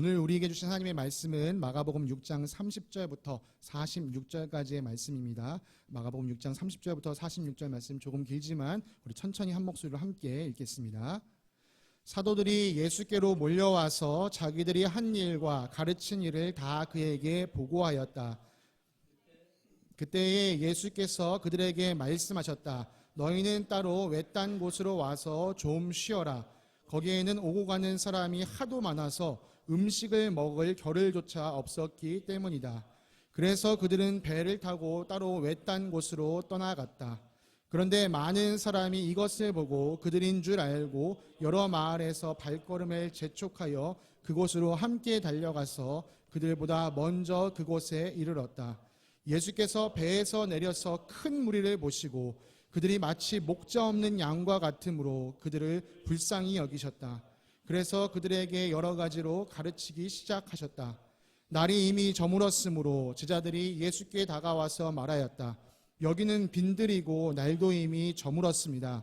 오늘 우리에게 주신 하나님의 말씀은 마가복음 6장 30절부터 46절까지의 말씀입니다. 마가복음 6장 30절부터 46절 말씀 조금 길지만 우리 천천히 한 목소리로 함께 읽겠습니다. 사도들이 예수께로 몰려와서 자기들이 한 일과 가르친 일을 다 그에게 보고하였다. 그때에 예수께서 그들에게 말씀하셨다. 너희는 따로 외딴 곳으로 와서 좀 쉬어라. 거기에는 오고 가는 사람이 하도 많아서 음식을 먹을 겨를조차 없었기 때문이다. 그래서 그들은 배를 타고 따로 외딴 곳으로 떠나갔다. 그런데 많은 사람이 이것을 보고 그들인 줄 알고 여러 마을에서 발걸음을 재촉하여 그곳으로 함께 달려가서 그들보다 먼저 그곳에 이르렀다. 예수께서 배에서 내려서 큰 무리를 보시고 그들이 마치 목자 없는 양과 같으므로 그들을 불쌍히 여기셨다. 그래서 그들에게 여러 가지로 가르치기 시작하셨다. 날이 이미 저물었으므로 제자들이 예수께 다가와서 말하였다. 여기는 빈들이고 날도 이미 저물었습니다.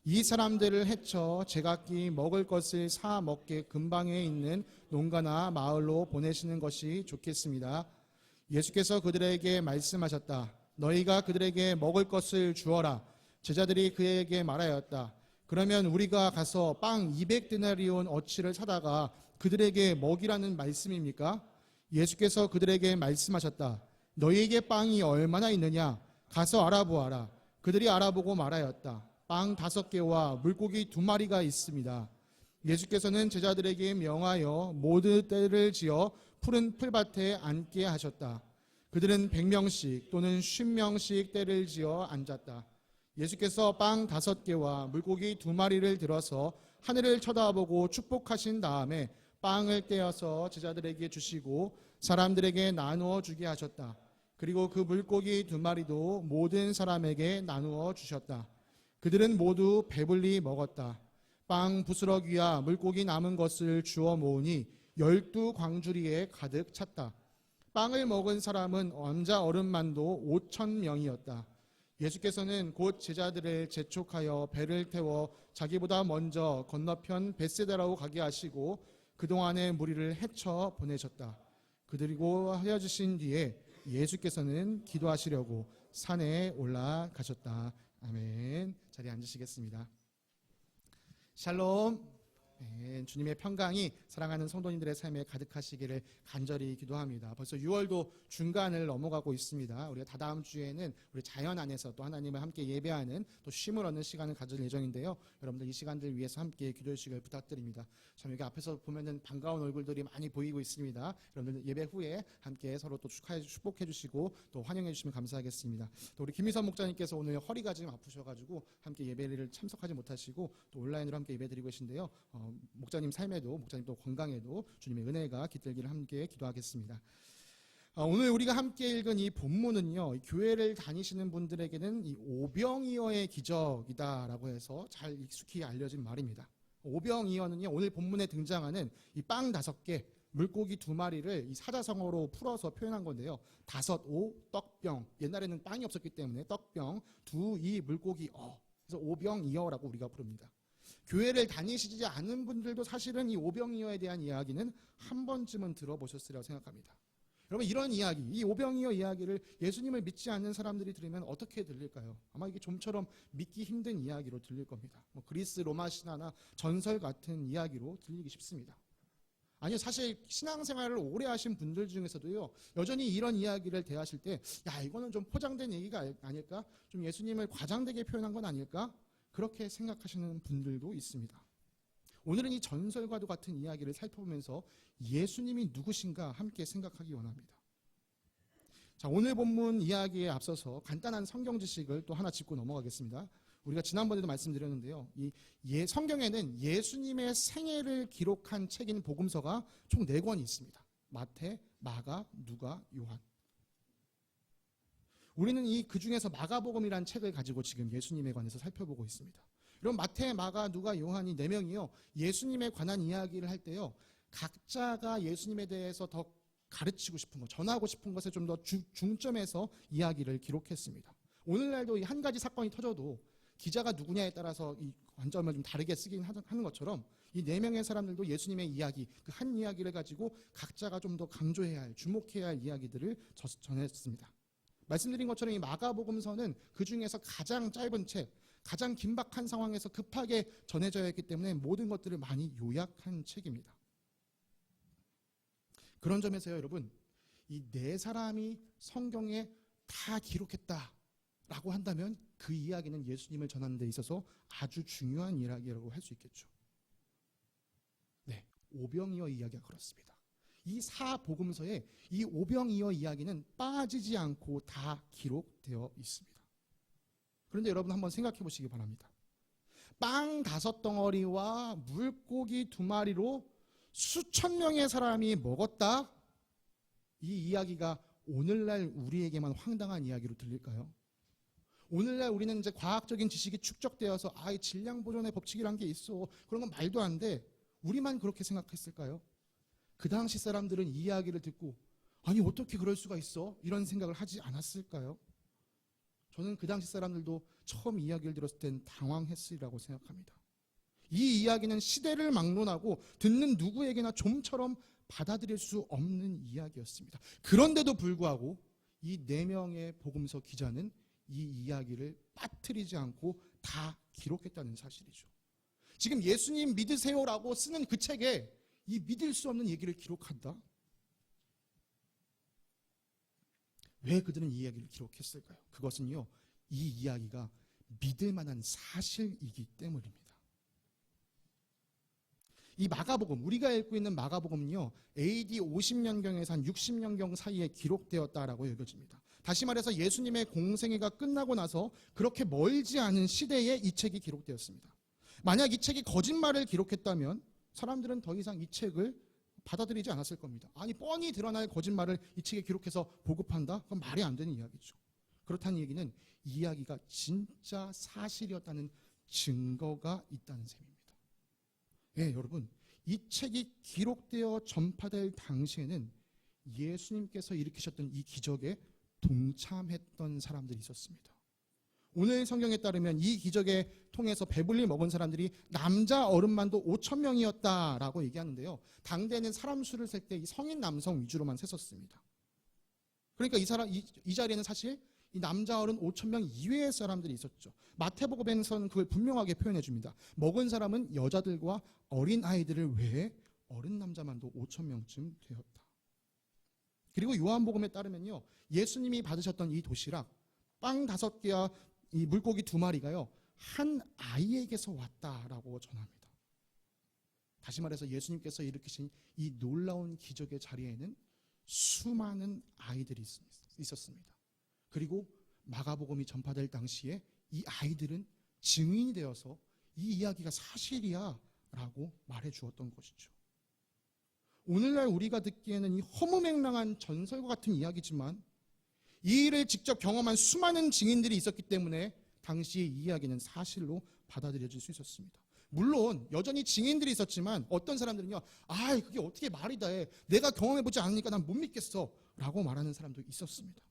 이 사람들을 해쳐 제각기 먹을 것을 사 먹게 근방에 있는 농가나 마을로 보내시는 것이 좋겠습니다. 예수께서 그들에게 말씀하셨다. 너희가 그들에게 먹을 것을 주어라. 제자들이 그에게 말하였다. 그러면 우리가 가서 빵 200데나리온 어치를 사다가 그들에게 먹이라는 말씀입니까? 예수께서 그들에게 말씀하셨다. 너희에게 빵이 얼마나 있느냐? 가서 알아보아라. 그들이 알아보고 말하였다. 빵 5개와 물고기 2마리가 있습니다. 예수께서는 제자들에게 명하여 모두 떼를 지어 푸른 풀밭에 앉게 하셨다. 그들은 100명씩 또는 50명씩 떼를 지어 앉았다. 예수께서 빵 5개와 물고기 2마리를 들어서 하늘을 쳐다보고 축복하신 다음에 빵을 떼어서 제자들에게 주시고 사람들에게 나누어 주게 하셨다. 그리고 그 물고기 2마리도 모든 사람에게 나누어 주셨다. 그들은 모두 배불리 먹었다. 빵 부스러기와 물고기 남은 것을 주워 모으니 12광주리에 가득 찼다. 빵을 먹은 사람은 왕자 어른만도 5,000명이었다. 예수께서는 곧 제자들을 재촉하여 배를 태워 자기보다 먼저 건너편 벳세다라로 가게 하시고 그동안의 무리를 헤쳐 보내셨다. 그리고 헤어지신 뒤에 예수께서는 기도하시려고 산에 올라가셨다. 아멘. 자리에 앉으시겠습니다. 샬롬. 주님의 평강이 사랑하는 성도님들의 삶에 가득하시기를 간절히 기도합니다. 벌써 6월도 중간을 넘어가고 있습니다. 우리가 다다음 주에는 우리 자연 안에서 또 하나님을 함께 예배하는 또 쉼을 얻는 시간을 가질 예정인데요. 여러분들 이 시간들 위해서 함께 기도해 주시길 부탁드립니다. 참 여기 앞에서 보면은 반가운 얼굴들이 많이 보이고 있습니다. 여러분들 예배 후에 함께 서로 또 축복해 주시고 또 환영해 주시면 감사하겠습니다. 또 우리 김희선 목자님께서 오늘 허리가 지금 아프셔가지고 함께 예배를 참석하지 못하시고 또 온라인으로 함께 예배 드리고 계신데요. 목자님 삶에도 목자님 또 건강에도 주님의 은혜가 깃들기를 함께 기도하겠습니다. 오늘 우리가 함께 읽은 이 본문은요, 교회를 다니시는 분들에게는 이 오병이어의 기적이다라고 해서 잘 익숙히 알려진 말입니다. 오병이어는요, 오늘 본문에 등장하는 이 빵 5개, 물고기 2마리를 이 사자성어로 풀어서 표현한 건데요. 5, 5, 떡병. 옛날에는 빵이 없었기 때문에 떡병, 2, 2, 물고기 그래서 오병이어라고 우리가 부릅니다. 교회를 다니시지 않은 분들도 사실은 이 오병이어에 대한 이야기는 한 번쯤은 들어보셨으리라고 생각합니다. 여러분 이런 이야기, 이 오병이어 이야기를 예수님을 믿지 않는 사람들이 들으면 어떻게 들릴까요? 아마 이게 좀처럼 믿기 힘든 이야기로 들릴 겁니다. 그리스 로마 신화나 전설 같은 이야기로 들리기 쉽습니다. 아니요, 사실 신앙생활을 오래 하신 분들 중에서도요, 여전히 이런 이야기를 대하실 때, 야, 이거는 좀 포장된 얘기가 아닐까? 좀 예수님을 과장되게 표현한 건 아닐까? 그렇게 생각하시는 분들도 있습니다. 오늘은 이 전설과도 같은 이야기를 살펴보면서 예수님이 누구신가 함께 생각하기 원합니다. 자, 오늘 본문 이야기에 앞서서 간단한 성경 지식을 또 하나 짚고 넘어가겠습니다. 우리가 지난번에도 말씀드렸는데요. 성경에는 예수님의 생애를 기록한 책인 복음서가 총 4권이 있습니다. 마태, 마가, 누가, 요한. 우리는 그 중에서 마가복음이라는 책을 가지고 지금 예수님에 관해서 살펴보고 있습니다. 여러분 마태, 마가, 누가, 요한이 4명이요. 예수님에 관한 이야기를 할 때요. 각자가 예수님에 대해서 더 가르치고 싶은 것, 전하고 싶은 것에 좀 더 중점해서 이야기를 기록했습니다. 오늘날도 한 가지 사건이 터져도 기자가 누구냐에 따라서 이 관점을 좀 다르게 쓰긴 하는 것처럼 이 4명의 사람들도 예수님의 이야기, 그 한 이야기를 가지고 각자가 좀 더 강조해야 할, 주목해야 할 이야기들을 전했습니다. 말씀드린 것처럼 이 마가복음서는 그 중에서 가장 짧은 책, 가장 긴박한 상황에서 급하게 전해져야 했기 때문에 모든 것들을 많이 요약한 책입니다. 그런 점에서요, 여러분, 이 4사람이 성경에 다 기록했다라고 한다면 그 이야기는 예수님을 전하는 데 있어서 아주 중요한 이야기라고 할 수 있겠죠. 네, 오병이어 이야기가 그렇습니다. 이 사복음서에 이 오병이어 이야기는 빠지지 않고 다 기록되어 있습니다. 그런데 여러분 한번 생각해 보시기 바랍니다. 빵 5덩어리와 물고기 2마리로 수천 명의 사람이 먹었다. 이 이야기가 오늘날 우리에게만 황당한 이야기로 들릴까요? 오늘날 우리는 이제 과학적인 지식이 축적되어서 이 질량 보존의 법칙이란 게 있어. 그런 건 말도 안 돼. 우리만 그렇게 생각했을까요? 그 당시 사람들은 이 이야기를 듣고 아니 어떻게 그럴 수가 있어? 이런 생각을 하지 않았을까요? 저는 그 당시 사람들도 처음 이야기를 들었을 땐 당황했으리라고 생각합니다. 이 이야기는 시대를 막론하고 듣는 누구에게나 좀처럼 받아들일 수 없는 이야기였습니다. 그런데도 불구하고 이 4명의 복음서 기자는 이 이야기를 빠뜨리지 않고 다 기록했다는 사실이죠. 지금 예수님 믿으세요라고 쓰는 그 책에 이 믿을 수 없는 얘기를 기록한다? 왜 그들은 이 이야기를 기록했을까요? 그것은요, 이 이야기가 믿을 만한 사실이기 때문입니다. 이 마가복음, 우리가 읽고 있는 마가복음은요, AD 50년경에서 한 60년경 사이에 기록되었다라고 여겨집니다. 다시 말해서 예수님의 공생애가 끝나고 나서 그렇게 멀지 않은 시대에 이 책이 기록되었습니다. 만약 이 책이 거짓말을 기록했다면 사람들은 더 이상 이 책을 받아들이지 않았을 겁니다. 아니 뻔히 드러날 거짓말을 이 책에 기록해서 보급한다? 그건 말이 안 되는 이야기죠. 그렇다는 얘기는 이 이야기가 진짜 사실이었다는 증거가 있다는 셈입니다. 예, 여러분, 이 책이 기록되어 전파될 당시에는 예수님께서 일으키셨던 이 기적에 동참했던 사람들이 있었습니다. 오늘 성경에 따르면 이 기적에 통해서 배불리 먹은 사람들이 남자 어른만도 5,000명이었다라고 얘기하는데요. 당대에는 사람 수를 셀 때 이 성인 남성 위주로만 셌었습니다. 그러니까 이 자리에는 사실 이 남자 어른 5,000명 이외의 사람들이 있었죠. 마태복음에서는 그걸 분명하게 표현해 줍니다. 먹은 사람은 여자들과 어린 아이들을 외에 어른 남자만도 5,000명쯤 되었다. 그리고 요한복음에 따르면요, 예수님이 받으셨던 이 도시락 빵 5개와 이 물고기 2마리가요 한 아이에게서 왔다라고 전합니다. 다시 말해서 예수님께서 일으키신 이 놀라운 기적의 자리에는 수많은 아이들이 있었습니다. 그리고 마가복음이 전파될 당시에 이 아이들은 증인이 되어서 이 이야기가 사실이야 라고 말해 주었던 것이죠. 오늘날 우리가 듣기에는 이 허무맹랑한 전설과 같은 이야기지만 이 일을 직접 경험한 수많은 증인들이 있었기 때문에 당시의 이 이야기는 사실로 받아들여질 수 있었습니다. 물론 여전히 증인들이 있었지만 어떤 사람들은요, 그게 어떻게 말이 돼, 내가 경험해보지 않으니까 난 못 믿겠어 라고 말하는 사람도 있었습니다.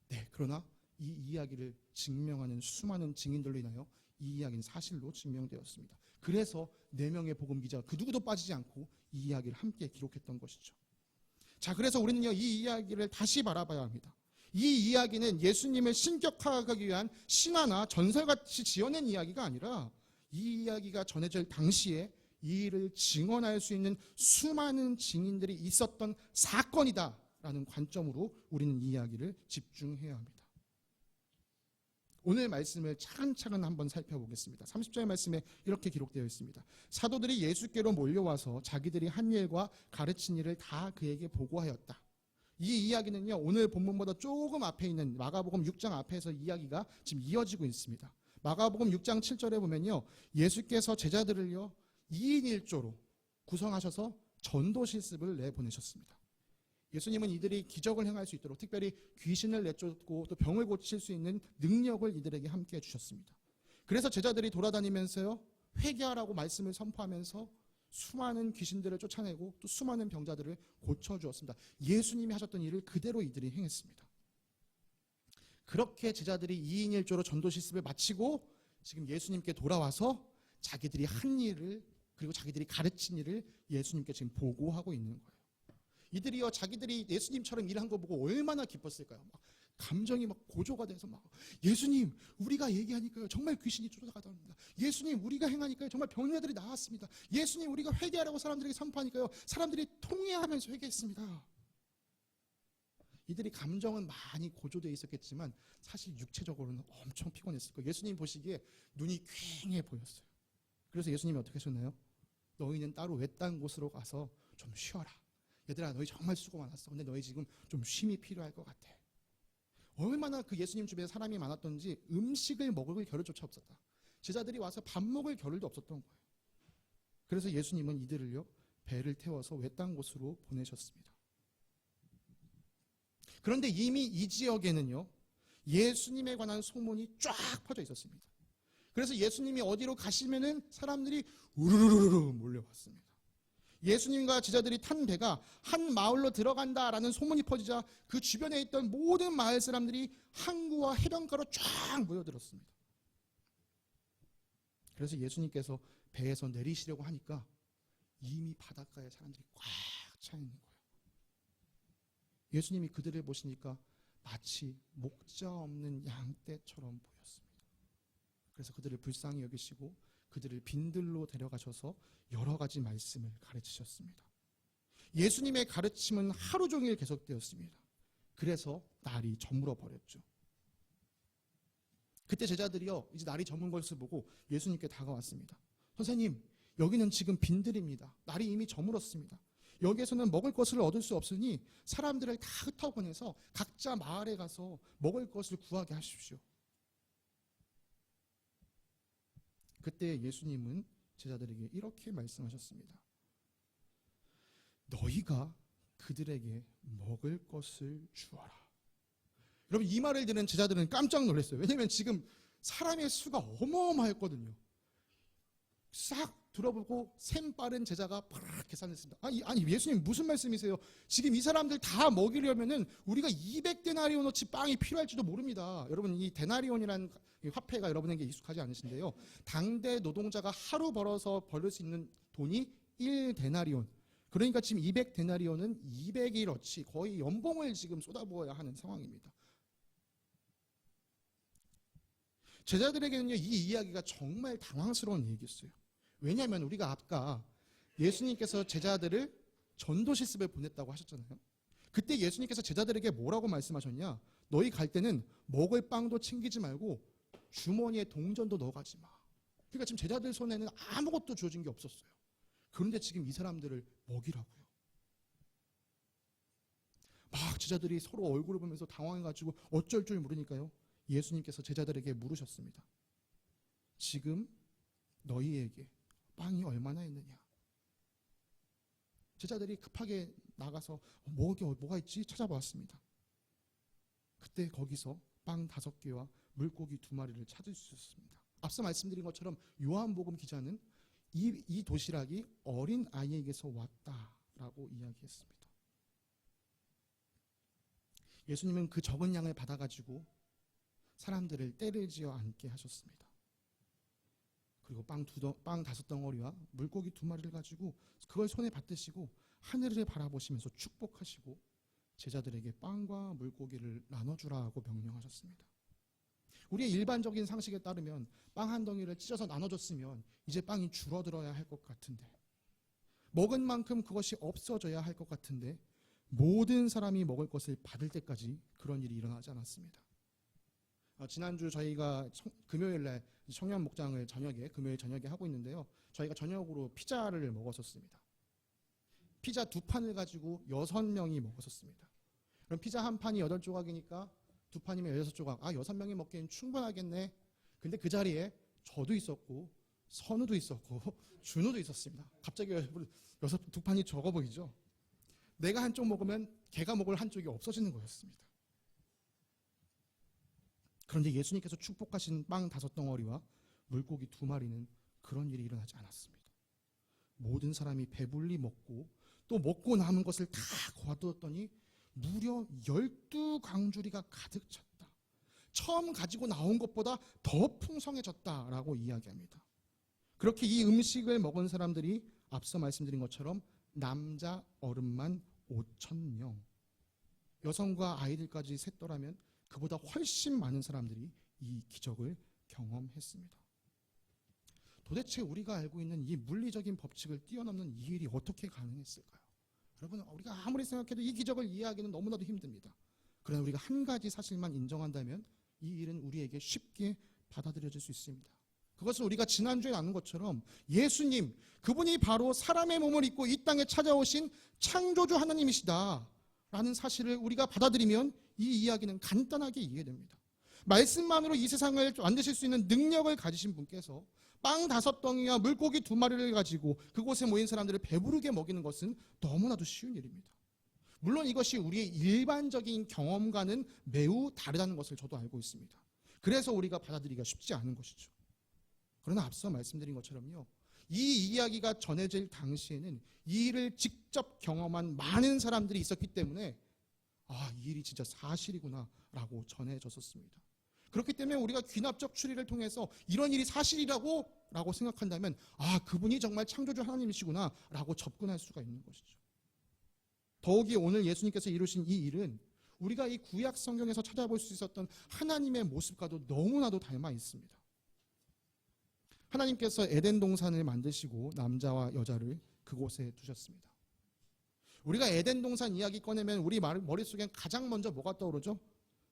네, 그러나 이 이야기를 증명하는 수많은 증인들로 인하여 이 이야기는 사실로 증명되었습니다. 그래서 4명의 복음 기자가 그 누구도 빠지지 않고 이 이야기를 함께 기록했던 것이죠. 자, 그래서 우리는요, 이 이야기를 다시 바라봐야 합니다. 이 이야기는 예수님을 신격화하기 위한 신화나 전설같이 지어낸 이야기가 아니라 이 이야기가 전해질 당시에 이 일을 증언할 수 있는 수많은 증인들이 있었던 사건이다라는 관점으로 우리는 이 이야기를 집중해야 합니다. 오늘 말씀을 차근차근 한번 살펴보겠습니다. 30절 말씀에 이렇게 기록되어 있습니다. 사도들이 예수께로 몰려와서 자기들이 한 일과 가르친 일을 다 그에게 보고하였다. 이 이야기는요, 오늘 본문보다 조금 앞에 있는 마가복음 6장 앞에서 이야기가 지금 이어지고 있습니다. 마가복음 6장 7절에 보면요, 예수께서 제자들을요 2인 1조로 구성하셔서 전도 실습을 내보내셨습니다. 예수님은 이들이 기적을 행할 수 있도록 특별히 귀신을 내쫓고 또 병을 고칠 수 있는 능력을 이들에게 함께 해주셨습니다. 그래서 제자들이 돌아다니면서요 회개하라고 말씀을 선포하면서 수많은 귀신들을 쫓아내고 또 수많은 병자들을 고쳐주었습니다. 예수님이 하셨던 일을 그대로 이들이 행했습니다. 그렇게 제자들이 2인 1조로 전도 실습을 마치고 지금 예수님께 돌아와서 자기들이 한 일을 그리고 자기들이 가르친 일을 예수님께 지금 보고하고 있는 거예요. 이들이요 자기들이 예수님처럼 일한 거 보고 얼마나 기뻤을까요? 막 감정이 막 고조가 돼서 막 예수님 우리가 얘기하니까요 정말 귀신이 쫓아가답니다. 예수님 우리가 행하니까요 정말 병자들이 나았습니다. 예수님 우리가 회개하라고 사람들에게 선포하니까요 사람들이 통회하면서 회개했습니다. 이들이 감정은 많이 고조되어 있었겠지만 사실 육체적으로는 엄청 피곤했을 거예요. 예수님 보시기에 눈이 퀭해 보였어요. 그래서 예수님이 어떻게 하셨나요? 너희는 따로 외딴 곳으로 가서 좀 쉬어라. 얘들아 너희 정말 수고 많았어. 근데 너희 지금 좀 쉼이 필요할 것 같아. 얼마나 그 예수님 주변에 사람이 많았던지 음식을 먹을 겨를조차 없었다. 제자들이 와서 밥 먹을 겨를도 없었던 거예요. 그래서 예수님은 이들을요 배를 태워서 외딴 곳으로 보내셨습니다. 그런데 이미 이 지역에는요 예수님에 관한 소문이 쫙 퍼져 있었습니다. 그래서 예수님이 어디로 가시면은 사람들이 우르르르 몰려왔습니다. 예수님과 제자들이 탄 배가 한 마을로 들어간다라는 소문이 퍼지자 그 주변에 있던 모든 마을 사람들이 항구와 해변가로 쫙 모여들었습니다. 그래서 예수님께서 배에서 내리시려고 하니까 이미 바닷가에 사람들이 꽉 차 있는 거예요. 예수님이 그들을 보시니까 마치 목자 없는 양떼처럼 보였습니다. 그래서 그들을 불쌍히 여기시고 그들을 빈들로 데려가셔서 여러 가지 말씀을 가르치셨습니다. 예수님의 가르침은 하루 종일 계속되었습니다. 그래서 날이 저물어 버렸죠. 그때 제자들이요 이제 날이 저문 것을 보고 예수님께 다가왔습니다. 선생님 여기는 지금 빈들입니다. 날이 이미 저물었습니다. 여기에서는 먹을 것을 얻을 수 없으니 사람들을 다 흩어보내서 각자 마을에 가서 먹을 것을 구하게 하십시오. 그때 예수님은 제자들에게 이렇게 말씀하셨습니다. 너희가 그들에게 먹을 것을 주어라. 여러분 이 말을 들은 제자들은 깜짝 놀랐어요. 왜냐하면 지금 사람의 수가 어마어마했거든요. 싹 들어보고 셈 빠른 제자가 팍 계산했습니다. 아니 예수님 무슨 말씀이세요? 지금 이 사람들 다 먹이려면은 우리가 200데나리온어치 빵이 필요할지도 모릅니다. 여러분 이 데나리온이라는 화폐가 여러분에게 익숙하지 않으신데요. 당대 노동자가 하루 벌어서 벌을 수 있는 돈이 1데나리온. 그러니까 지금 200데나리온은 200일어치 거의 연봉을 지금 쏟아부어야 하는 상황입니다. 제자들에게는요 이 이야기가 정말 당황스러운 얘기였어요. 왜냐하면 우리가 아까 예수님께서 제자들을 전도 실습에 보냈다고 하셨잖아요. 그때 예수님께서 제자들에게 뭐라고 말씀하셨냐? 너희 갈 때는 먹을 빵도 챙기지 말고 주머니에 동전도 넣어가지 마. 그러니까 지금 제자들 손에는 아무것도 주어진 게 없었어요. 그런데 지금 이 사람들을 먹이라고요. 막 제자들이 서로 얼굴을 보면서 당황해가지고 어쩔 줄 모르니까요. 예수님께서 제자들에게 물으셨습니다. 지금 너희에게 빵이 얼마나 있느냐? 제자들이 급하게 나가서 뭐가 있지? 찾아보았습니다. 그때 거기서 빵 5개와 물고기 2마리를 찾을 수 있었습니다. 앞서 말씀드린 것처럼 요한복음 기자는 이 도시락이 어린 아이에게서 왔다라고 이야기했습니다. 예수님은 그 적은 양을 받아가지고 사람들을 때를 지어 앉게 하셨습니다. 그리고 빵 5덩어리와 물고기 2마리를 가지고 그걸 손에 받드시고 하늘을 바라보시면서 축복하시고 제자들에게 빵과 물고기를 나눠주라고 명령하셨습니다. 우리의 일반적인 상식에 따르면 빵 한 덩이를 찢어서 나눠줬으면 이제 빵이 줄어들어야 할 것 같은데 먹은 만큼 그것이 없어져야 할 것 같은데 모든 사람이 먹을 것을 받을 때까지 그런 일이 일어나지 않았습니다. 지난주 저희가 금요일날 청년 목장을 금요일 저녁에 하고 있는데요. 저희가 저녁으로 피자를 먹었었습니다. 피자 2판을 가지고 6명이 먹었었습니다. 그럼 피자 한 판이 8조각이니까 2판이면 16조각. 6명이 먹기엔 충분하겠네. 근데 그 자리에 저도 있었고 선우도 있었고 준우도 있었습니다. 갑자기 2판이 적어 보이죠? 내가 한쪽 먹으면 걔가 먹을 한쪽이 없어지는 거였습니다. 그런데 예수님께서 축복하신 빵 5덩어리와 물고기 2마리는 그런 일이 일어나지 않았습니다. 모든 사람이 배불리 먹고 또 먹고 남은 것을 다 거두었더니 무려 12강주리가 가득 찼다. 처음 가지고 나온 것보다 더 풍성해졌다라고 이야기합니다. 그렇게 이 음식을 먹은 사람들이 앞서 말씀드린 것처럼 남자 어른만 5,000명, 여성과 아이들까지 셌더라면 그보다 훨씬 많은 사람들이 이 기적을 경험했습니다. 도대체 우리가 알고 있는 이 물리적인 법칙을 뛰어넘는 이 일이 어떻게 가능했을까요? 여러분, 우리가 아무리 생각해도 이 기적을 이해하기는 너무나도 힘듭니다. 그러나 우리가 한 가지 사실만 인정한다면 이 일은 우리에게 쉽게 받아들여질 수 있습니다. 그것은 우리가 지난주에 나눈 것처럼 예수님, 그분이 바로 사람의 몸을 입고 이 땅에 찾아오신 창조주 하나님이시다 라는 사실을 우리가 받아들이면 이 이야기는 간단하게 이해됩니다. 말씀만으로 이 세상을 만드실 수 있는 능력을 가지신 분께서 빵 5덩이와 물고기 2마리를 가지고 그곳에 모인 사람들을 배부르게 먹이는 것은 너무나도 쉬운 일입니다. 물론 이것이 우리의 일반적인 경험과는 매우 다르다는 것을 저도 알고 있습니다. 그래서 우리가 받아들이기가 쉽지 않은 것이죠. 그러나 앞서 말씀드린 것처럼요, 이 이야기가 전해질 당시에는 이 일을 직접 경험한 많은 사람들이 있었기 때문에 이 일이 진짜 사실이구나 라고 전해졌었습니다. 그렇기 때문에 우리가 귀납적 추리를 통해서 이런 일이 사실이라고 생각한다면 그분이 정말 창조주 하나님이시구나 라고 접근할 수가 있는 것이죠. 더욱이 오늘 예수님께서 이루신 이 일은 우리가 이 구약 성경에서 찾아볼 수 있었던 하나님의 모습과도 너무나도 닮아 있습니다. 하나님께서 에덴 동산을 만드시고 남자와 여자를 그곳에 두셨습니다. 우리가 에덴 동산 이야기 꺼내면 우리 머릿속엔 가장 먼저 뭐가 떠오르죠?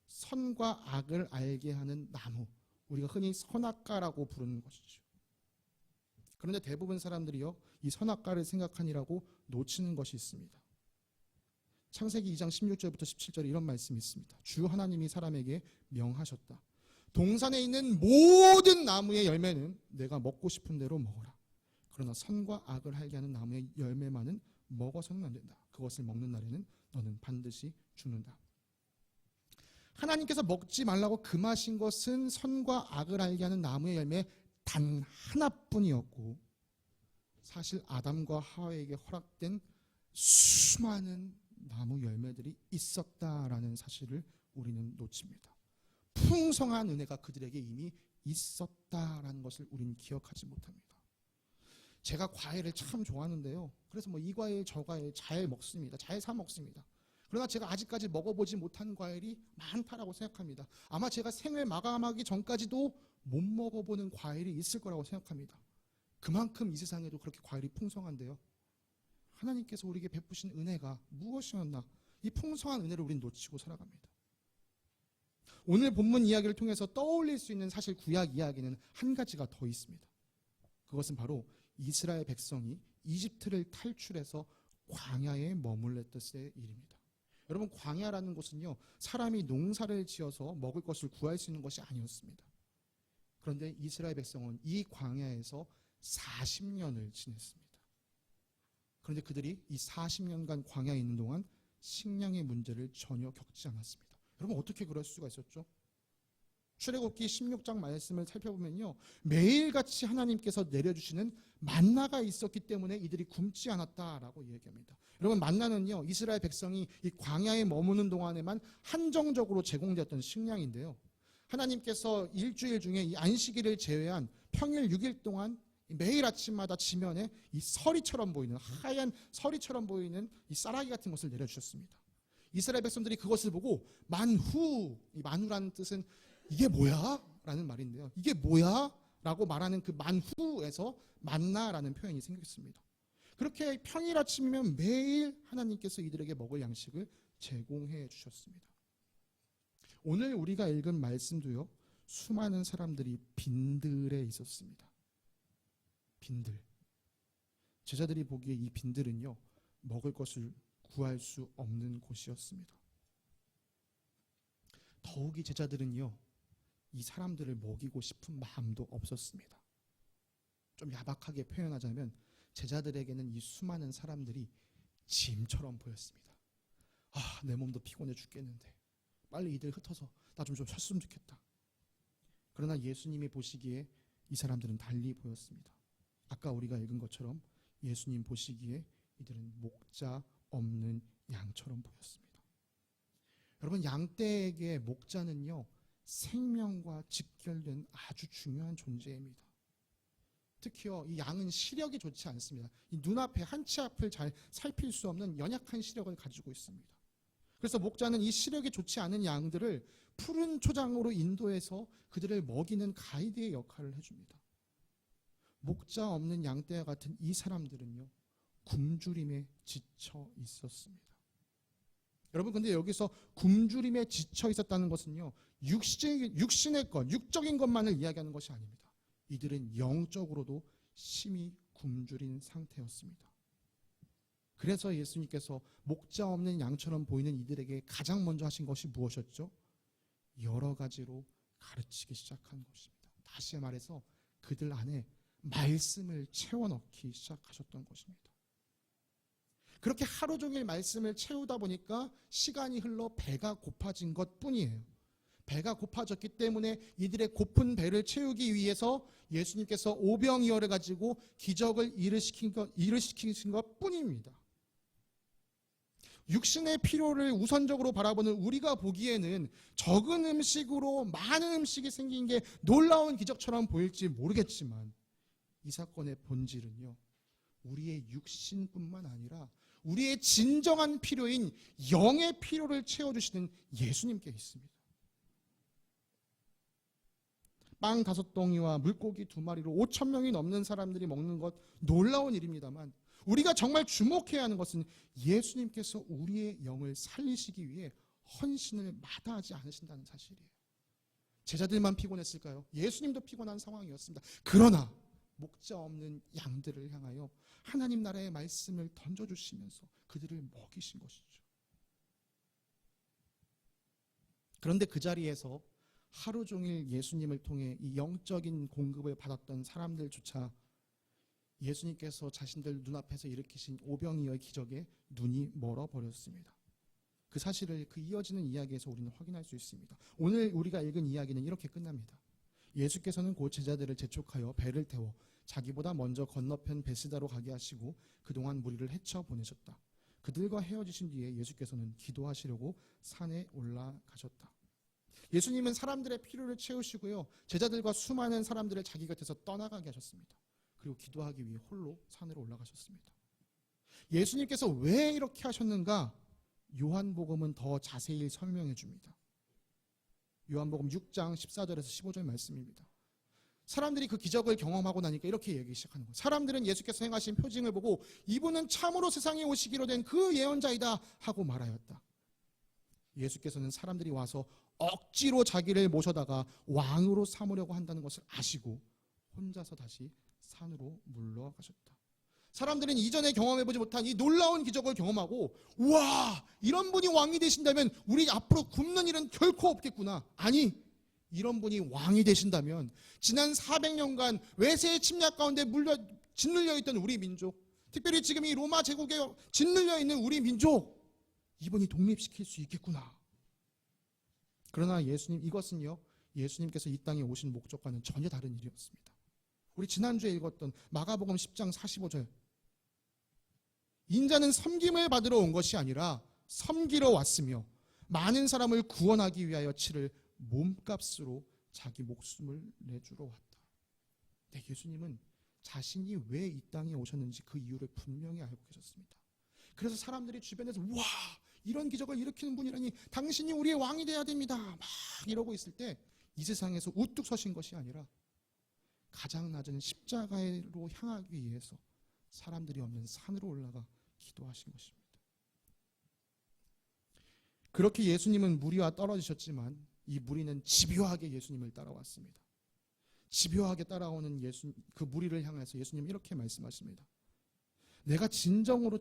선과 악을 알게 하는 나무, 우리가 흔히 선악과라고 부르는 것이죠. 그런데 대부분 사람들이요, 이 선악과를 생각하니라고 놓치는 것이 있습니다. 창세기 2장 16절부터 17절에 이런 말씀이 있습니다. 주 하나님이 사람에게 명하셨다. 동산에 있는 모든 나무의 열매는 내가 먹고 싶은 대로 먹어라. 그러나 선과 악을 알게 하는 나무의 열매만은 먹어서는 안 된다. 그것을 먹는 날에는 너는 반드시 죽는다. 하나님께서 먹지 말라고 금하신 것은 선과 악을 알게 하는 나무의 열매 단 하나뿐이었고, 사실 아담과 하와에게 허락된 수많은 나무 열매들이 있었다라는 사실을 우리는 놓칩니다. 풍성한 은혜가 그들에게 이미 있었다라는 것을 우리는 기억하지 못합니다. 제가 과일을 참 좋아하는데요, 그래서 이 과일 저 과일 잘 먹습니다. 잘 사 먹습니다. 그러나 제가 아직까지 먹어보지 못한 과일이 많다라고 생각합니다. 아마 제가 생을 마감하기 전까지도 못 먹어보는 과일이 있을 거라고 생각합니다. 그만큼 이 세상에도 그렇게 과일이 풍성한데요, 하나님께서 우리에게 베푸신 은혜가 무엇이었나, 이 풍성한 은혜를 우리는 놓치고 살아갑니다. 오늘 본문 이야기를 통해서 떠올릴 수 있는 사실 구약 이야기는 한 가지가 더 있습니다. 그것은 바로 이스라엘 백성이 이집트를 탈출해서 광야에 머물렀을 일입니다. 여러분, 광야라는 곳은요, 사람이 농사를 지어서 먹을 것을 구할 수 있는 것이 아니었습니다. 그런데 이스라엘 백성은 이 광야에서 40년을 지냈습니다. 그런데 그들이 이 40년간 광야에 있는 동안 식량의 문제를 전혀 겪지 않았습니다. 여러분, 어떻게 그럴 수가 있었죠? 출애굽기 16장 말씀을 살펴보면요, 매일같이 하나님께서 내려주시는 만나가 있었기 때문에 이들이 굶지 않았다라고 얘기합니다. 여러분, 만나는요, 이스라엘 백성이 이 광야에 머무는 동안에만 한정적으로 제공되었던 식량인데요, 하나님께서 일주일 중에 이 안식일을 제외한 평일 6일 동안 매일 아침마다 지면에 이 서리처럼 보이는, 하얀 서리처럼 보이는 이 쌀아기 같은 것을 내려주셨습니다. 이스라엘 백성들이 그것을 보고 만후, 이 만후라는 뜻은 이게 뭐야? 라는 말인데요, 이게 뭐야? 라고 말하는 그 만후에서 만나라는 표현이 생겼습니다. 그렇게 평일 아침이면 매일 하나님께서 이들에게 먹을 양식을 제공해 주셨습니다. 오늘 우리가 읽은 말씀도요, 수많은 사람들이 빈들에 있었습니다. 빈들. 제자들이 보기에 이 빈들은요, 먹을 것을 구할 수 없는 곳이었습니다. 더욱이 제자들은요, 이 사람들을 먹이고 싶은 마음도 없었습니다. 좀 야박하게 표현하자면 제자들에게는 이 수많은 사람들이 짐처럼 보였습니다. 내 몸도 피곤해 죽겠는데 빨리 이들 흩어서 나 좀 쉬었으면 좋겠다. 그러나 예수님이 보시기에 이 사람들은 달리 보였습니다. 아까 우리가 읽은 것처럼 예수님 보시기에 이들은 목자 없는 양처럼 보였습니다. 여러분, 양떼에게 목자는요, 생명과 직결된 아주 중요한 존재입니다. 특히요, 이 양은 시력이 좋지 않습니다. 이 눈앞에 한 치 앞을 잘 살필 수 없는 연약한 시력을 가지고 있습니다. 그래서 목자는 이 시력이 좋지 않은 양들을 푸른 초장으로 인도해서 그들을 먹이는 가이드의 역할을 해줍니다. 목자 없는 양떼와 같은 이 사람들은요, 굶주림에 지쳐 있었습니다. 여러분, 근데 여기서 굶주림에 지쳐 있었다는 것은요, 육신의 것, 육적인 것만을 이야기하는 것이 아닙니다. 이들은 영적으로도 심히 굶주린 상태였습니다. 그래서 예수님께서 목자 없는 양처럼 보이는 이들에게 가장 먼저 하신 것이 무엇이었죠? 여러 가지로 가르치기 시작한 것입니다. 다시 말해서 그들 안에 말씀을 채워넣기 시작하셨던 것입니다. 그렇게 하루 종일 말씀을 채우다 보니까 시간이 흘러 배가 고파진 것뿐이에요. 배가 고파졌기 때문에 이들의 고픈 배를 채우기 위해서 예수님께서 오병이어를 가지고 기적을 일으키신 것뿐입니다. 육신의 필요를 우선적으로 바라보는 우리가 보기에는 적은 음식으로 많은 음식이 생긴 게 놀라운 기적처럼 보일지 모르겠지만 이 사건의 본질은요, 우리의 육신뿐만 아니라 우리의 진정한 필요인 영의 필요를 채워주시는 예수님께 있습니다. 빵 5덩이와 물고기 2마리로 5,000명이 넘는 사람들이 먹는 것 놀라운 일입니다만, 우리가 정말 주목해야 하는 것은 예수님께서 우리의 영을 살리시기 위해 헌신을 마다하지 않으신다는 사실이에요. 제자들만 피곤했을까요? 예수님도 피곤한 상황이었습니다. 그러나 목자 없는 양들을 향하여 하나님 나라의 말씀을 던져주시면서 그들을 먹이신 것이죠. 그런데 그 자리에서 하루 종일 예수님을 통해 이 영적인 공급을 받았던 사람들조차 예수님께서 자신들 눈앞에서 일으키신 오병이어의 기적에 눈이 멀어버렸습니다. 그 사실을 그 이어지는 이야기에서 우리는 확인할 수 있습니다. 오늘 우리가 읽은 이야기는 이렇게 끝납니다. 예수께서는 곧 제자들을 재촉하여 배를 태워 자기보다 먼저 건너편 베스다로 가게 하시고 그동안 무리를 헤쳐 보내셨다. 그들과 헤어지신 뒤에 예수께서는 기도하시려고 산에 올라가셨다. 예수님은 사람들의 필요를 채우시고요, 제자들과 수많은 사람들을 자기 곁에서 떠나가게 하셨습니다. 그리고 기도하기 위해 홀로 산으로 올라가셨습니다. 예수님께서 왜 이렇게 하셨는가? 요한복음은 더 자세히 설명해 줍니다. 요한복음 6장 14절에서 15절 말씀입니다. 사람들이 그 기적을 경험하고 나니까 이렇게 얘기 시작하는 거예요. 사람들은 예수께서 행하신 표징을 보고 이분은 참으로 세상에 오시기로 된 그 예언자이다 하고 말하였다. 예수께서는 사람들이 와서 억지로 자기를 모셔다가 왕으로 삼으려고 한다는 것을 아시고 혼자서 다시 산으로 물러가셨다. 사람들은 이전에 경험해보지 못한 이 놀라운 기적을 경험하고, 우와, 이런 분이 왕이 되신다면 우리 앞으로 굶는 일은 결코 없겠구나. 아니, 이런 분이 왕이 되신다면 지난 400년간 외세의 침략 가운데 짓눌려 있던 우리 민족, 특별히 지금 이 로마 제국에 짓눌려 있는 우리 민족, 이분이 독립시킬 수 있겠구나. 그러나 이것은요, 예수님께서 이 땅에 오신 목적과는 전혀 다른 일이었습니다. 우리 지난주에 읽었던 마가복음 10장 45절, 인자는 섬김을 받으러 온 것이 아니라 섬기러 왔으며 많은 사람을 구원하기 위하여 치를 몸값으로 자기 목숨을 내주러 왔다. 네, 예수님은 자신이 왜 이 땅에 오셨는지 그 이유를 분명히 알고 계셨습니다. 그래서 사람들이 주변에서 와, 이런 기적을 일으키는 분이라니, 당신이 우리의 왕이 돼야 됩니다 막 이러고 있을 때 이 세상에서 우뚝 서신 것이 아니라 가장 낮은 십자가로 향하기 위해서 사람들이 없는 산으로 올라가 기도하신 것입니다. 그렇게 예수님은 무리와 떨어지셨지만 이 무리는 집요하게 예수님을 따라왔습니다. 집요하게 따라오는 그 무리를 향해서 예수님은 이렇게 말씀하십니다. 내가 진정으로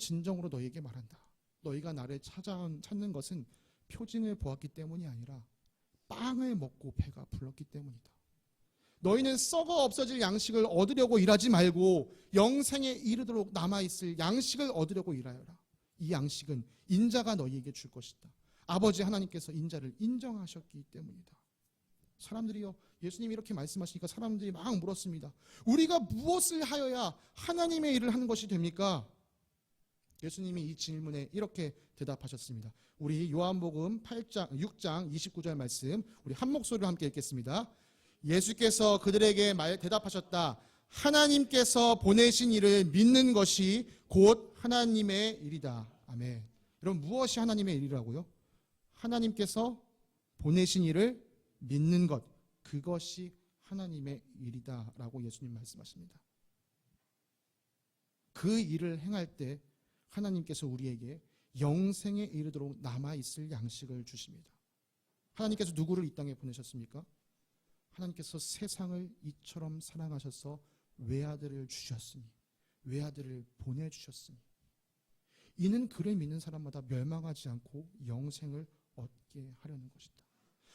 너희에게 말한다. 너희가 나를 찾는 것은 표징을 보았기 때문이 아니라 빵을 먹고 배가 불렀기 때문이다. 너희는 썩어 없어질 양식을 얻으려고 일하지 말고 영생에 이르도록 남아있을 양식을 얻으려고 일하여라. 이 양식은 인자가 너희에게 줄 것이다. 아버지 하나님께서 인자를 인정하셨기 때문이다. 사람들이요, 예수님이 이렇게 말씀하시니까 사람들이 막 물었습니다. 우리가 무엇을 하여야 하나님의 일을 하는 것이 됩니까? 예수님이 이 질문에 이렇게 대답하셨습니다. 우리 요한복음 6장 29절 말씀 우리 한 목소리로 함께 읽겠습니다. 예수께서 그들에게 대답하셨다. 하나님께서 보내신 일을 믿는 것이 곧 하나님의 일이다. 아멘. 여러분, 무엇이 하나님의 일이라고요? 하나님께서 보내신 일을 믿는 것, 그것이 하나님의 일이다라고 예수님 말씀하십니다. 그 일을 행할 때 하나님께서 우리에게 영생에 이르도록 남아있을 양식을 주십니다. 하나님께서 누구를 이 땅에 보내셨습니까? 하나님께서 세상을 이처럼 사랑하셔서 외아들을 주셨으니, 외아들을 보내주셨으니, 이는 그를 믿는 사람마다 멸망하지 않고 영생을 얻게 하려는 것이다.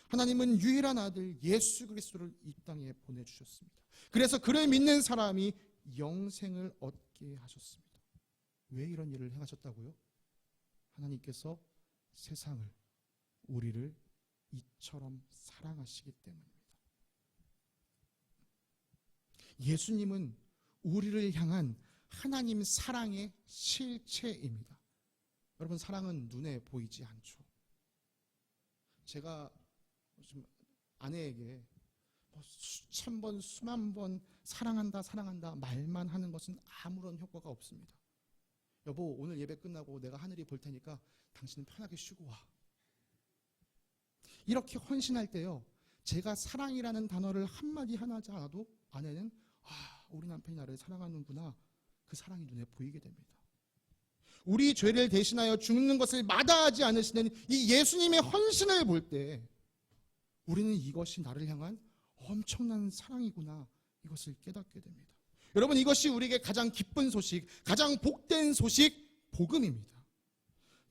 하나님은 유일한 아들 예수 그리스도를 이 땅에 보내주셨습니다. 그래서 그를 믿는 사람이 영생을 얻게 하셨습니다. 왜 이런 일을 행하셨다고요? 하나님께서 세상을, 우리를 이처럼 사랑하시기 때문입니다. 예수님은 우리를 향한 하나님 사랑의 실체입니다. 여러분, 사랑은 눈에 보이지 않죠. 제가 좀 아내에게 수천 번, 수만 번 사랑한다, 사랑한다 말만 하는 것은 아무런 효과가 없습니다. 여보, 오늘 예배 끝나고 내가 하늘이 볼 테니까 당신은 편하게 쉬고 와. 이렇게 헌신할 때요, 제가 사랑이라는 단어를 한마디 하지 않아도 아내는 우리 남편이 나를 사랑하는구나, 그 사랑이 눈에 보이게 됩니다. 우리 죄를 대신하여 죽는 것을 마다하지 않으시는 이 예수님의 헌신을 볼 때 우리는 이것이 나를 향한 엄청난 사랑이구나, 이것을 깨닫게 됩니다. 여러분, 이것이 우리에게 가장 기쁜 소식, 가장 복된 소식, 복음입니다.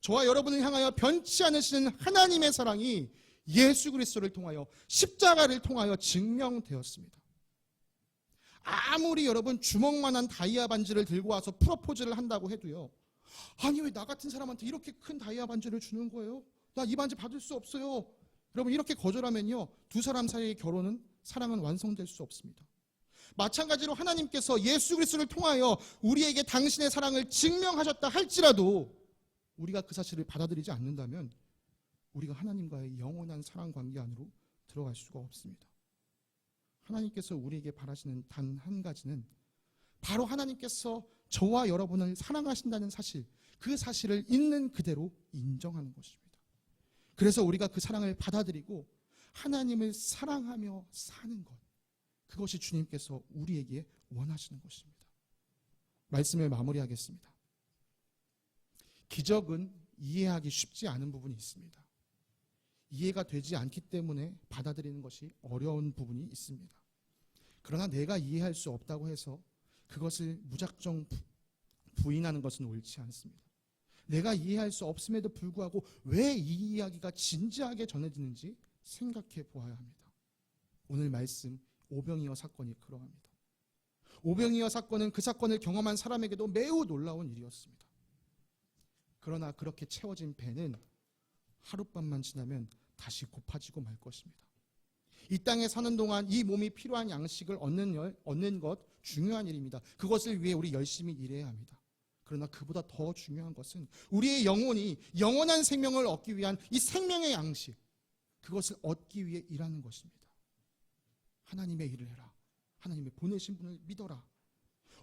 저와 여러분을 향하여 변치 않으시는 하나님의 사랑이 예수 그리스도를 통하여, 십자가를 통하여 증명되었습니다. 아무리 여러분 주먹만한 다이아 반지를 들고 와서 프로포즈를 한다고 해도요, 아니 왜 나 같은 사람한테 이렇게 큰 다이아 반지를 주는 거예요? 나 이 반지 받을 수 없어요. 여러분, 이렇게 거절하면요, 두 사람 사이의 결혼은, 사랑은 완성될 수 없습니다. 마찬가지로 하나님께서 예수 그리스도를 통하여 우리에게 당신의 사랑을 증명하셨다 할지라도 우리가 그 사실을 받아들이지 않는다면 우리가 하나님과의 영원한 사랑 관계 안으로 들어갈 수가 없습니다. 하나님께서 우리에게 바라시는 단 한 가지는 바로 하나님께서 저와 여러분을 사랑하신다는 사실, 그 사실을 있는 그대로 인정하는 것입니다. 그래서 우리가 그 사랑을 받아들이고 하나님을 사랑하며 사는 것, 그것이 주님께서 우리에게 원하시는 것입니다. 말씀을 마무리하겠습니다. 기적은 이해하기 쉽지 않은 부분이 있습니다. 이해가 되지 않기 때문에 받아들이는 것이 어려운 부분이 있습니다. 그러나 내가 이해할 수 없다고 해서 그것을 무작정 부인하는 것은 옳지 않습니다. 내가 이해할 수 없음에도 불구하고 왜 이 이야기가 진지하게 전해지는지 생각해 보아야 합니다. 오늘 말씀 오병이어 사건이 그러합니다. 오병이어 사건은 그 사건을 경험한 사람에게도 매우 놀라운 일이었습니다. 그러나 그렇게 채워진 배는 하룻밤만 지나면 다시 고파지고 말 것입니다. 이 땅에 사는 동안 이 몸이 필요한 양식을 얻는 것 중요한 일입니다. 그것을 위해 우리 열심히 일해야 합니다. 그러나 그보다 더 중요한 것은 우리의 영혼이 영원한 생명을 얻기 위한 이 생명의 양식, 그것을 얻기 위해 일하는 것입니다. 하나님의 일을 해라. 하나님의 보내신 분을 믿어라.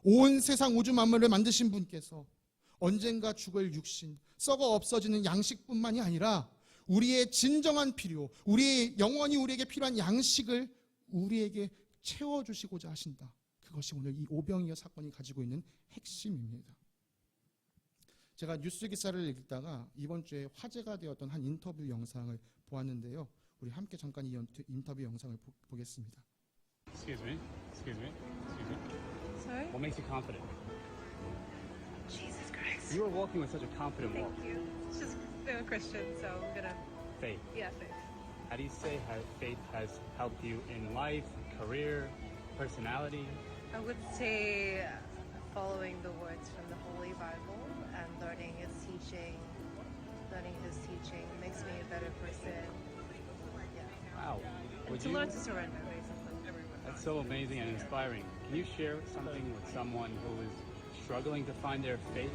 온 세상 우주 만물을 만드신 분께서 언젠가 죽을 육신, 썩어 없어지는 양식뿐만이 아니라 우리의 진정한 필요, 우리의 영원히 우리에게 필요한 양식을 우리에게 채워주시고자 하신다. 그것이 오늘 이 오병이어 사건이 가지고 있는 핵심입니다. 제가 뉴스 기사를 읽다가 이번 주에 화제가 되었던 한 인터뷰 영상을 보았는데요. 우리 함께 잠깐 이 인터뷰 영상을 보겠습니다. Excuse me. Sorry? What makes you confident? Jesus Christ. You are walking with such a confident walk. Thank you. It's just, I'm a Christian, so I'm gonna, Faith. yeah, faith. How do you say how faith has helped you in life, career, personality? I would say following the words from the Holy Bible and learning His teaching makes me a better person. Yeah. Wow. And to learn to surrender, basically. That's so amazing and inspiring. Can you share something with someone who is struggling to find their faith?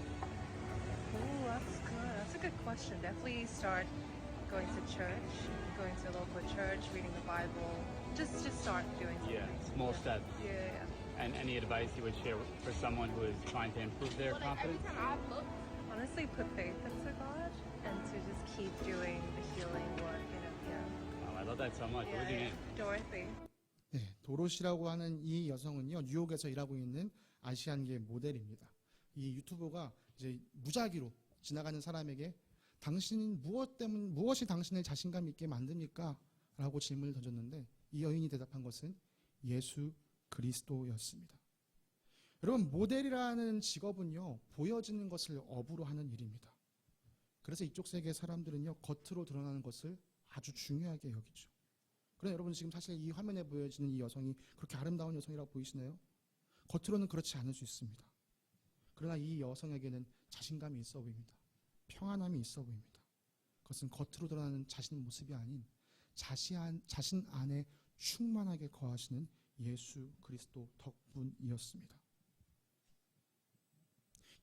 that's good. That's a good question. Definitely start going to church, going to a local church, reading the Bible. Just start doing something. Yeah, small steps. Yeah. And any advice you would share for someone who is trying to improve their confidence? Honestly, put faith into God and to just keep doing the healing work. Yeah. I love that so much. What was your name? Dorothy. 네, 도로시라고 하는 이 여성은요, 뉴욕에서 일하고 있는 아시안계 모델입니다. 이 유튜버가 이제 무작위로 지나가는 사람에게 당신은 무엇이 당신을 자신감 있게 만듭니까? 라고 질문을 던졌는데 이 여인이 대답한 것은 예수 그리스도였습니다. 여러분, 모델이라는 직업은요, 보여지는 것을 업으로 하는 일입니다. 그래서 이쪽 세계 사람들은요, 겉으로 드러나는 것을 아주 중요하게 여기죠. 그러나 여러분, 지금 사실 이 화면에 보여지는 이 여성이 그렇게 아름다운 여성이라고 보이시나요? 겉으로는 그렇지 않을 수 있습니다. 그러나 이 여성에게는 자신감이 있어 보입니다. 평안함이 있어 보입니다. 그것은 겉으로 드러나는 자신의 모습이 아닌 자신 안에 충만하게 거하시는 예수 그리스도 덕분이었습니다.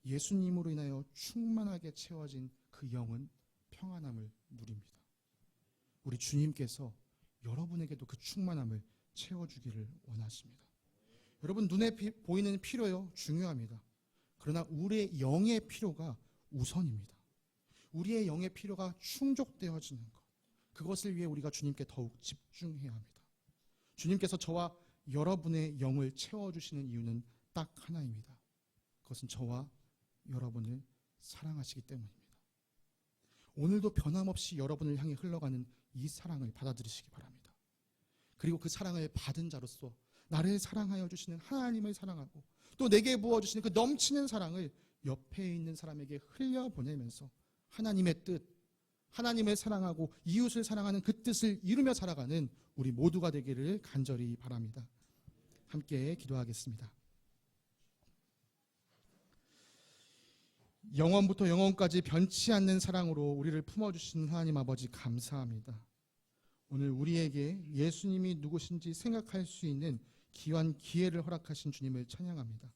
예수님으로 인하여 충만하게 채워진 그 영은 평안함을 누립니다. 우리 주님께서 여러분에게도 그 충만함을 채워주기를 원하십니다. 여러분, 눈에 보이는 필요요, 중요합니다. 그러나 우리의 영의 필요가 우선입니다. 우리의 영의 필요가 충족되어지는 것, 그것을 위해 우리가 주님께 더욱 집중해야 합니다. 주님께서 저와 여러분의 영을 채워주시는 이유는 딱 하나입니다. 그것은 저와 여러분을 사랑하시기 때문입니다. 오늘도 변함없이 여러분을 향해 흘러가는 이 사랑을 받아들이시기 바랍니다. 그리고 그 사랑을 받은 자로서 나를 사랑하여 주시는 하나님을 사랑하고 또 내게 부어주시는 그 넘치는 사랑을 옆에 있는 사람에게 흘려보내면서 하나님의 뜻, 하나님을 사랑하고 이웃을 사랑하는 그 뜻을 이루며 살아가는 우리 모두가 되기를 간절히 바랍니다. 함께 기도하겠습니다. 영원부터 영원까지 변치 않는 사랑으로 우리를 품어주시는 하나님 아버지, 감사합니다. 오늘 우리에게 예수님이 누구신지 생각할 수 있는 귀한 기회를 허락하신 주님을 찬양합니다.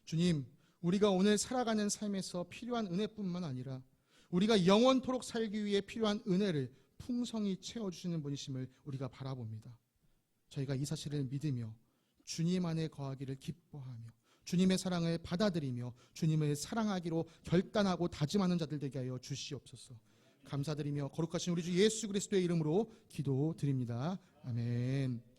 주님, 우리가 오늘 살아가는 삶에서 필요한 은혜뿐만 아니라 우리가 영원토록 살기 위해 필요한 은혜를 풍성히 채워주시는 분이심을 우리가 바라봅니다. 저희가 이 사실을 믿으며 주님 안에 거하기를 기뻐하며 주님의 사랑을 받아들이며 주님을 사랑하기로 결단하고 다짐하는 자들 되게 하여 주시옵소서. 감사드리며 거룩하신 우리 주 예수 그리스도의 이름으로 기도드립니다. 아멘.